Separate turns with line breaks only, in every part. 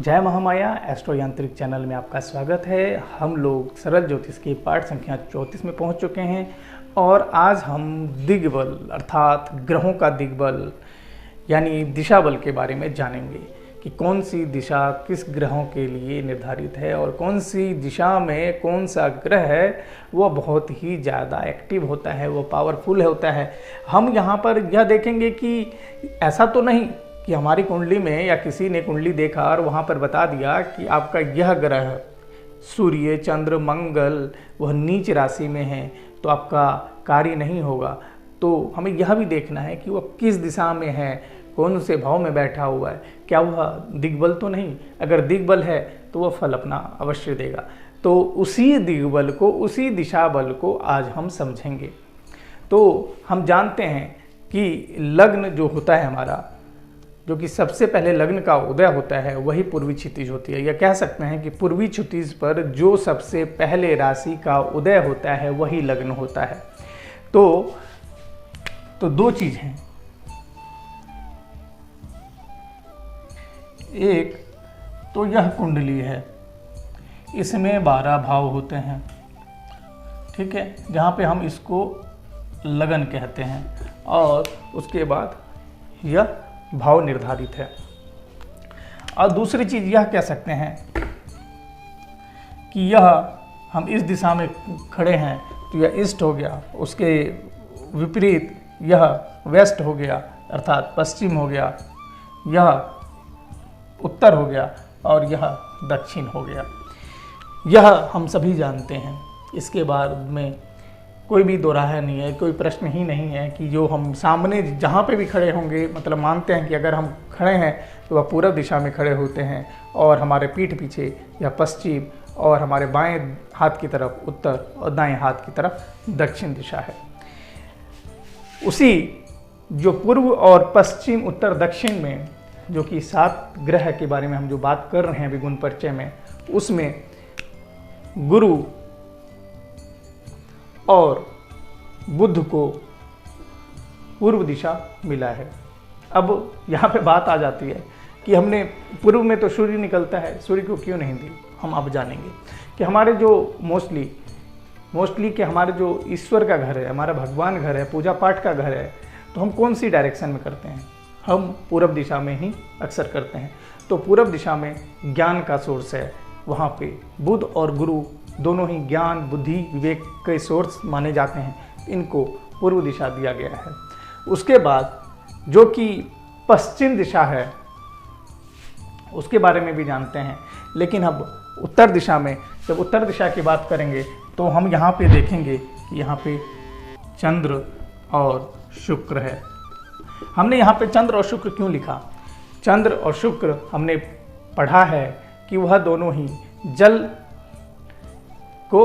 जय महामाया एस्ट्रो यांत्रिक चैनल में आपका स्वागत है। हम लोग सरल ज्योतिष के पाठ संख्या 34 में पहुंच चुके हैं और आज हम दिग्बल अर्थात ग्रहों का दिग्बल यानी दिशा बल के बारे में जानेंगे कि कौन सी दिशा किस ग्रहों के लिए निर्धारित है और कौन सी दिशा में कौन सा ग्रह है वो बहुत ही ज़्यादा एक्टिव होता है, वो पावरफुल होता है। हम यहाँ पर यह देखेंगे कि ऐसा तो नहीं कि हमारी कुंडली में या किसी ने कुंडली देखा और वहाँ पर बता दिया कि आपका यह ग्रह सूर्य चंद्र मंगल वह नीच राशि में है तो आपका कार्य नहीं होगा। तो हमें यह भी देखना है कि वह किस दिशा में है, कौन से भाव में बैठा हुआ है, क्या वह दिग्बल तो नहीं। अगर दिग्बल है तो वह फल अपना अवश्य देगा। तो उसी दिग्बल को, उसी दिशा बल को आज हम समझेंगे। तो हम जानते हैं कि लग्न जो होता है हमारा, जो कि सबसे पहले लग्न का उदय होता है, वही पूर्वी क्षितिज होती है। या कह सकते हैं कि पूर्वी क्षितिज पर जो सबसे पहले राशि का उदय होता है वही लग्न होता है। तो दो चीज हैं, एक तो यह कुंडली है, इसमें 12 भाव होते हैं, ठीक है, जहाँ पे हम इसको लगन कहते हैं। और उसके बाद यह भाव निर्धारित है। और दूसरी चीज यह कह सकते हैं कि यह हम इस दिशा में खड़े हैं तो यह ईस्ट हो गया, उसके विपरीत यह वेस्ट हो गया अर्थात पश्चिम हो गया, यह उत्तर हो गया और यह दक्षिण हो गया। यह हम सभी जानते हैं, इसके बाद में कोई भी दोराहा नहीं है, कोई प्रश्न ही नहीं है कि जो हम सामने जहाँ पे भी खड़े होंगे, मतलब मानते हैं कि अगर हम खड़े हैं तो वह पूर्व दिशा में खड़े होते हैं और हमारे पीठ पीछे या पश्चिम और हमारे बाएं हाथ की तरफ उत्तर और दाएं हाथ की तरफ दक्षिण दिशा है। उसी जो पूर्व और पश्चिम उत्तर दक्षिण में जो कि 7 ग्रह के बारे में हम जो बात कर रहे हैं अभी गुण परिचय में, उसमें गुरु और बुध को पूर्व दिशा मिला है। अब यहाँ पे बात आ जाती है कि हमने पूर्व में तो सूर्य निकलता है, सूर्य को क्यों नहीं दी। हम अब जानेंगे कि हमारे जो मोस्टली कि हमारे जो ईश्वर का घर है, हमारा भगवान घर है, पूजा पाठ का घर है, तो हम कौन सी डायरेक्शन में करते हैं, हम पूर्व दिशा में ही अक्सर करते हैं। तो पूर्व दिशा में ज्ञान का सोर्स है, वहाँ पे बुध और गुरु दोनों ही ज्ञान बुद्धि विवेक के सोर्स माने जाते हैं, इनको पूर्व दिशा दिया गया है। उसके बाद जो कि पश्चिम दिशा है उसके बारे में भी जानते हैं, लेकिन अब उत्तर दिशा में जब उत्तर दिशा की बात करेंगे तो हम यहाँ पे देखेंगे कि यहाँ पे चंद्र और शुक्र है। हमने यहाँ पे चंद्र और शुक्र क्यों लिखा? चंद्र और शुक्र हमने पढ़ा है कि वह दोनों ही जल को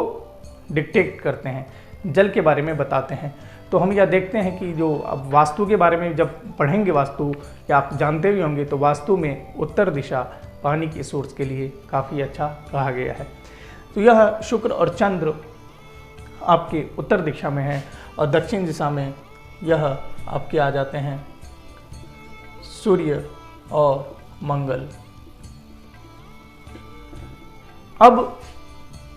डिक्टेट करते हैं, जल के बारे में बताते हैं। तो हम यह देखते हैं कि जो अब वास्तु के बारे में जब पढ़ेंगे, वास्तु या आप जानते भी होंगे, तो वास्तु में उत्तर दिशा पानी के सोर्स के लिए काफ़ी अच्छा कहा गया है। तो यह शुक्र और चंद्र आपके उत्तर दिशा में है और दक्षिण दिशा में यह आपके आ जाते हैं सूर्य और मंगल। अब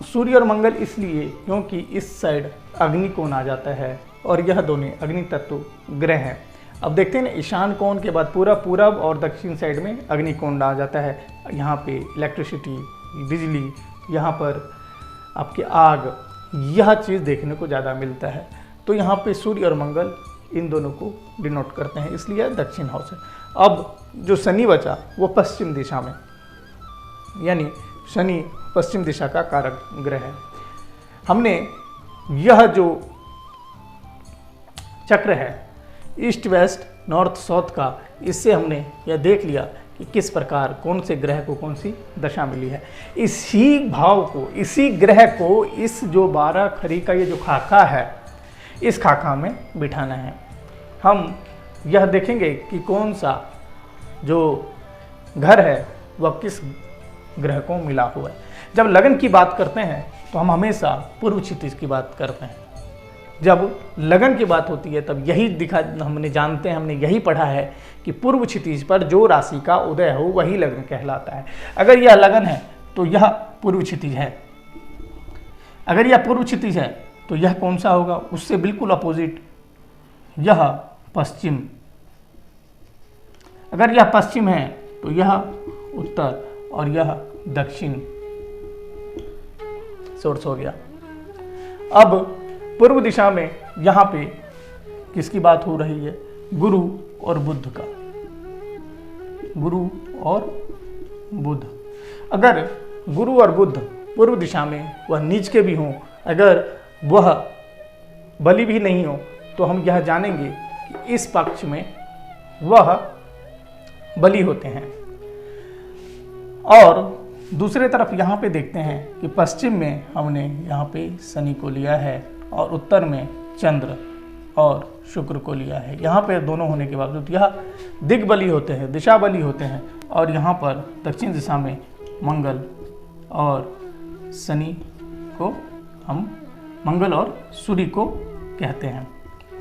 सूर्य और मंगल इसलिए क्योंकि इस साइड अग्नि कोण आ जाता है और यह दोनों अग्नि तत्व ग्रह हैं। अब देखते हैं ना, ईशान कोण के बाद पूरा पूरब और दक्षिण साइड में अग्नि कोण आ जाता है। यहाँ पे इलेक्ट्रिसिटी, बिजली, यहाँ पर आपके आग, यह चीज़ देखने को ज़्यादा मिलता है। तो यहाँ पे सूर्य और मंगल इन दोनों को डिनोट करते हैं, इसलिए दक्षिण हाउस है। अब जो शनि बचा वो पश्चिम दिशा में, यानी शनि पश्चिम दिशा का कारक ग्रह है। हमने यह जो चक्र है ईस्ट वेस्ट नॉर्थ साउथ का, इससे हमने यह देख लिया कि किस प्रकार कौन से ग्रह को कौन सी दशा मिली है। इसी भाव को, इसी ग्रह को, इस जो 12 खरी का ये जो खाका है, इस खाका में बिठाना है। हम यह देखेंगे कि कौन सा जो घर है वह किस ग्रह को मिला हुआ है। जब लगन की बात करते हैं तो हम हमेशा पूर्व क्षितिज की बात करते हैं, जब लगन की बात होती है तब यही दिखा हमने जानते हैं, हमने यही पढ़ा है कि पूर्व क्षितिज पर जो राशि का उदय हो वही लग्न कहलाता है। अगर यह लगन है तो यह पूर्व क्षितिज है, अगर यह पूर्व क्षितिज है तो यह कौन सा होगा, उससे बिल्कुल अपोजिट यह पश्चिम। अगर यह पश्चिम है तो यह उत्तर और यह दक्षिण सोर्स हो गया। अब पूर्व दिशा में यहाँ पे किसकी बात हो रही है, गुरु और बुध का। गुरु और बुध, अगर गुरु और बुध पूर्व दिशा में वह नीच के भी हों, अगर वह बलि भी नहीं हो, तो हम यह जानेंगे कि इस पक्ष में वह बलि होते हैं। और दूसरे तरफ यहाँ पे देखते हैं कि पश्चिम में हमने यहाँ पे शनि को लिया है और उत्तर में चंद्र और शुक्र को लिया है। यहाँ पे दोनों होने के बावजूद यह दिग्बली होते हैं, दिशा बली होते हैं, और यहाँ पर दक्षिण दिशा में मंगल और शनि को हम मंगल और सूर्य को कहते हैं।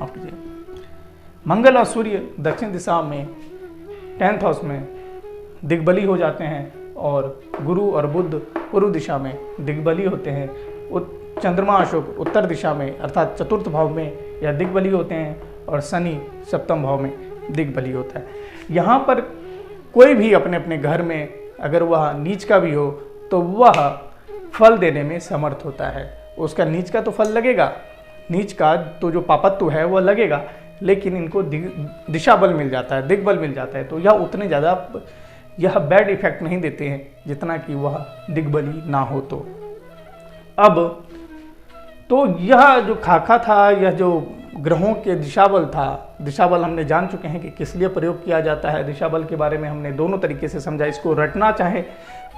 आप मंगल और सूर्य दक्षिण दिशा में 10th हाउस में दिग्बली हो जाते हैं और गुरु और बुध पूर्व दिशा में दिग्बली होते हैं। चंद्रमा अशुक उत्तर दिशा में अर्थात चतुर्थ भाव में या दिग्बली होते हैं और शनि सप्तम भाव में दिग्बली होता है। यहाँ पर कोई भी अपने अपने घर में अगर वह नीच का भी हो तो वह फल देने में समर्थ होता है। उसका नीच का तो फल लगेगा, नीच का तो जो पापत्व है वह लगेगा, लेकिन इनको दिशा बल मिल जाता है, दिग्बल मिल जाता है, तो यह उतने ज़्यादा यह बैड इफेक्ट नहीं देते हैं जितना कि वह दिग्बली ना हो। तो अब तो यह जो खाका था, यह जो ग्रहों के दिशाबल था, दिशाबल हमने जान चुके हैं कि किस लिए प्रयोग किया जाता है। दिशाबल के बारे में हमने दोनों तरीके से समझा। इसको रटना चाहे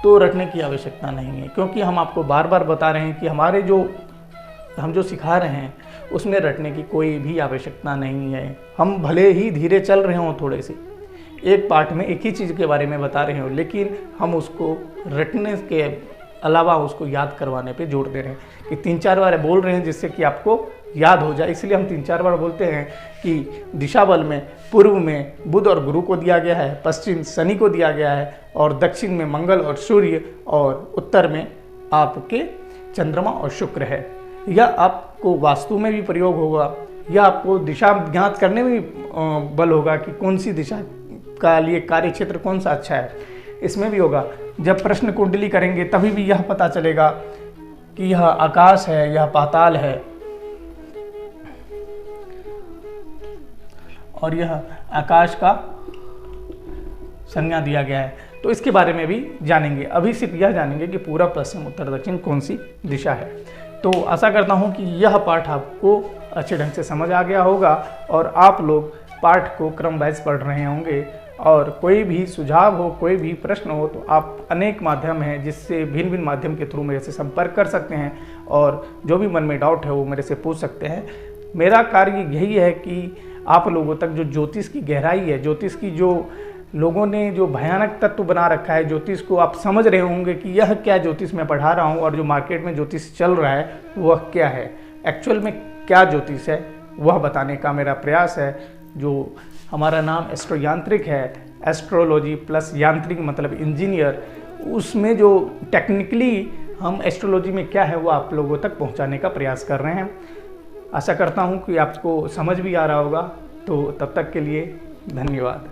तो रटने की आवश्यकता नहीं है, क्योंकि हम आपको बार बार बता रहे हैं कि हमारे हम जो सिखा रहे हैं उसमें रटने की कोई भी आवश्यकता नहीं है। हम भले ही धीरे चल रहे हों, थोड़े से एक पार्ट में एक ही चीज़ के बारे में बता रहे हो, लेकिन हम उसको रटने के अलावा उसको याद करवाने पे जोर दे रहे हैं कि 3-4 बार बोल रहे हैं जिससे कि आपको याद हो जाए। इसलिए हम 3-4 बार बोलते हैं कि दिशा बल में पूर्व में बुध और गुरु को दिया गया है, पश्चिम शनि को दिया गया है, और दक्षिण में मंगल और सूर्य, और उत्तर में आपके चंद्रमा और शुक्र है। यह आपको वास्तु में भी प्रयोग होगा, यह आपको दिशा ज्ञात करने में भी बल होगा कि कौन सी दिशा का लिए कार्य क्षेत्र कौन सा अच्छा है, इसमें भी होगा। जब प्रश्न कुंडली करेंगे तभी भी यह पता चलेगा कि यह आकाश है, यह पाताल है, और यह आकाश का संज्ञा दिया गया है। तो इसके बारे में भी जानेंगे। अभी सिर्फ यह जानेंगे कि पूरा पश्चिम उत्तर दक्षिण कौन सी दिशा है। तो आशा करता हूँ कि यह पाठ आपको अच्छे ढंग से समझ आ गया होगा और आप लोग पाठ को क्रमवाइज पढ़ रहे होंगे। और कोई भी सुझाव हो, कोई भी प्रश्न हो, तो आप अनेक माध्यम हैं जिससे भिन्न भिन्न माध्यम के थ्रू मेरे से संपर्क कर सकते हैं, और जो भी मन में डाउट है वो मेरे से पूछ सकते हैं। मेरा कार्य यही है कि आप लोगों तक जो ज्योतिष की गहराई है, ज्योतिष की जो लोगों ने जो भयानक तत्व बना रखा है ज्योतिष को, आप समझ रहे होंगे कि यह क्या ज्योतिष मैं पढ़ा रहा हूँ और जो मार्केट में ज्योतिष चल रहा है वह क्या है, एक्चुअल में क्या ज्योतिष है, वह बताने का मेरा प्रयास है। जो हमारा नाम एस्ट्रो यांत्रिक है, एस्ट्रोलॉजी प्लस यांत्रिक मतलब इंजीनियर, उसमें जो टेक्निकली हम एस्ट्रोलॉजी में क्या है वो आप लोगों तक पहुंचाने का प्रयास कर रहे हैं। आशा करता हूं कि आपको समझ भी आ रहा होगा। तो तब तक के लिए धन्यवाद।